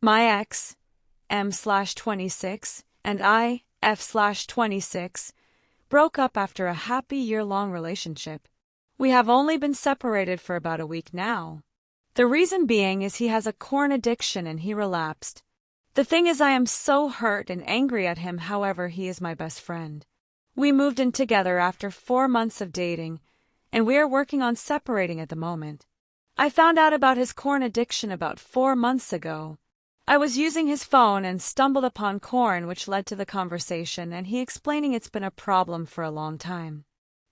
My ex, M/26, and I, F/26, broke up after a happy year-long relationship. We have only been separated for about a week now. The reason being is he has a corn addiction and he relapsed. The thing is, I am so hurt and angry at him. However, he is my best friend. We moved in together after 4 months of dating, and we are working on separating at the moment. I found out about his corn addiction about 4 months ago. I was using his phone and stumbled upon corn, which led to the conversation and he explaining it's been a problem for a long time.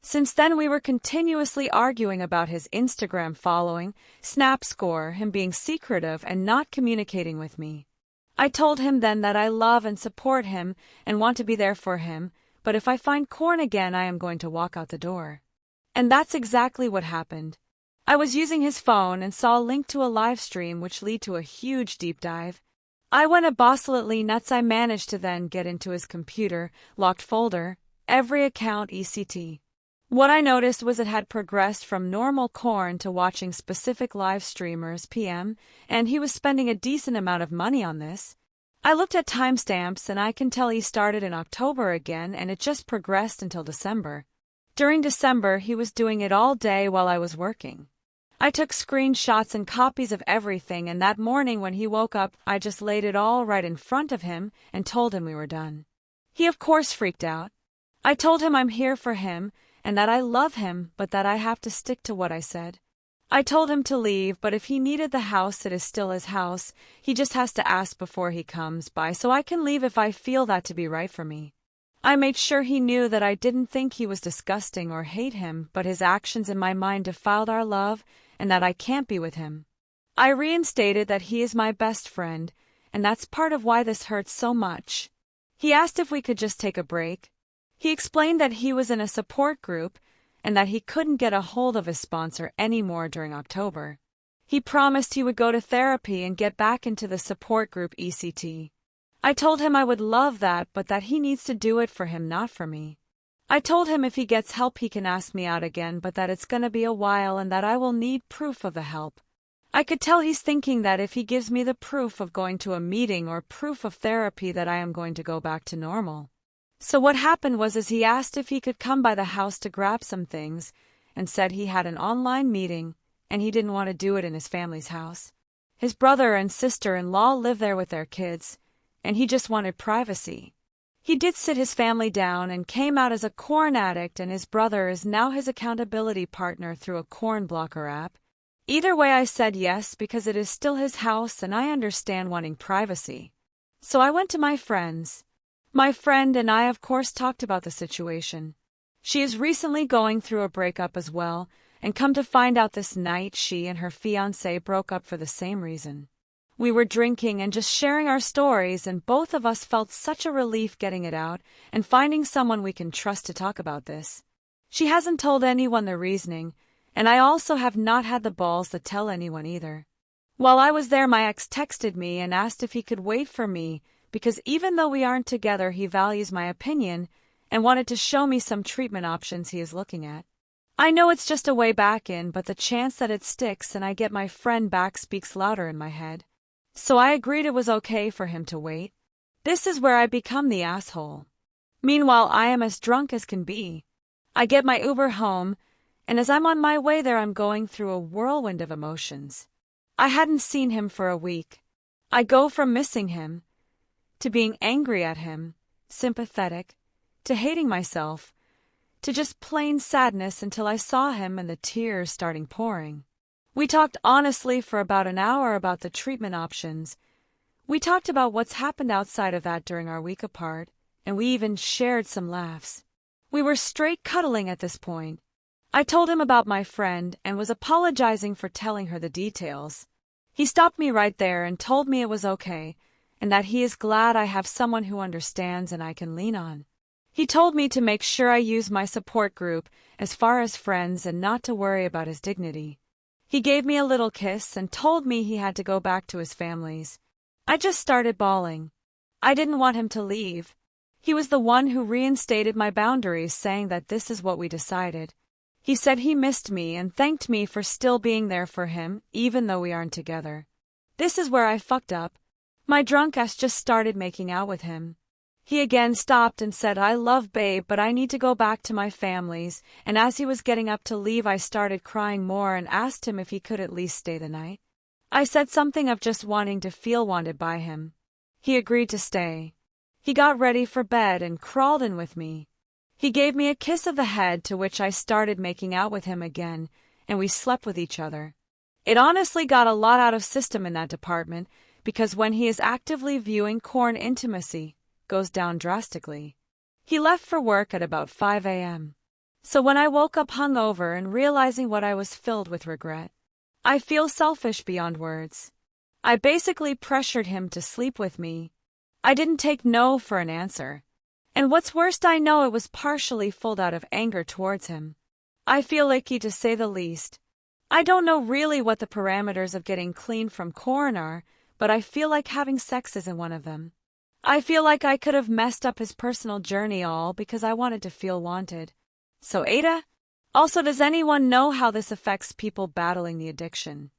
Since then we were continuously arguing about his Instagram following, Snap score, him being secretive and not communicating with me. I told him then that I love and support him and want to be there for him, but if I find corn again I am going to walk out the door. And that's exactly what happened. I was using his phone and saw a link to a live stream which led to a huge deep dive. I went absolutely nuts. I managed to then get into his computer, locked folder, every account ECT. What I noticed was it had progressed from normal corn to watching specific live streamers PM, and he was spending a decent amount of money on this. I looked at timestamps and I can tell he started in October again and it just progressed until December. During December he was doing it all day while I was working. I took screenshots and copies of everything, and that morning when he woke up I just laid it all right in front of him and told him we were done. He of course freaked out. I told him I'm here for him and that I love him, but that I have to stick to what I said. I told him to leave, but if he needed the house, it is still his house. He just has to ask before he comes by, so I can leave if I feel that to be right for me. I made sure he knew that I didn't think he was disgusting or hate him, but his actions in my mind defiled our love and that I can't be with him. I reinstated that he is my best friend, and that's part of why this hurts so much. He asked if we could just take a break. He explained that he was in a support group and that he couldn't get a hold of his sponsor anymore during October. He promised he would go to therapy and get back into the support group ECT. I told him I would love that, but that he needs to do it for him, not for me. I told him if he gets help he can ask me out again, but that it's gonna be a while and that I will need proof of the help. I could tell he's thinking that if he gives me the proof of going to a meeting or proof of therapy that I am going to go back to normal. So what happened was he asked if he could come by the house to grab some things and said he had an online meeting and he didn't want to do it in his family's house. His brother and sister-in-law live there with their kids, and he just wanted privacy. He did sit his family down and came out as a corn addict, and his brother is now his accountability partner through a corn blocker app. Either way I said yes because it is still his house and I understand wanting privacy. So I went to my friends. My friend and I of course talked about the situation. She is recently going through a breakup as well, and come to find out this night she and her fiancé broke up for the same reason. We were drinking and just sharing our stories, and both of us felt such a relief getting it out and finding someone we can trust to talk about this. She hasn't told anyone the reasoning, and I also have not had the balls to tell anyone either. While I was there, my ex texted me and asked if he could wait for me, because even though we aren't together, he values my opinion and wanted to show me some treatment options he is looking at. I know it's just a way back in, but the chance that it sticks and I get my friend back speaks louder in my head. So I agreed it was okay for him to wait. This is where I become the asshole. Meanwhile, I am as drunk as can be. I get my Uber home, and as I'm on my way there, I'm going through a whirlwind of emotions. I hadn't seen him for a week. I go from missing him to being angry at him, sympathetic, to hating myself, to just plain sadness until I saw him and the tears starting pouring. We talked honestly for about an hour about the treatment options. We talked about what's happened outside of that during our week apart, and we even shared some laughs. We were straight cuddling at this point. I told him about my friend and was apologizing for telling her the details. He stopped me right there and told me it was okay, and that he is glad I have someone who understands and I can lean on. He told me to make sure I use my support group as far as friends and not to worry about his dignity. He gave me a little kiss and told me he had to go back to his family's. I just started bawling. I didn't want him to leave. He was the one who reinstated my boundaries, saying that this is what we decided. He said he missed me and thanked me for still being there for him, even though we aren't together. This is where I fucked up. My drunk ass just started making out with him. He again stopped and said, "I love babe, but I need to go back to my family's," and as he was getting up to leave I started crying more and asked him if he could at least stay the night. I said something of just wanting to feel wanted by him. He agreed to stay. He got ready for bed and crawled in with me. He gave me a kiss of the head, to which I started making out with him again, and we slept with each other. It honestly got a lot out of system in that department, because when he is actively viewing corn, intimacy goes down drastically. He left for work at about 5 a.m. So when I woke up hungover and realizing what I was, filled with regret. I feel selfish beyond words. I basically pressured him to sleep with me. I didn't take no for an answer. And what's worst, I know it was partially full out of anger towards him. I feel icky, to say the least. I don't know really what the parameters of getting clean from corn are, but I feel like having sex isn't one of them. I feel like I could have messed up his personal journey all because I wanted to feel wanted. So AITAH? Also, does anyone know how this affects people battling the addiction?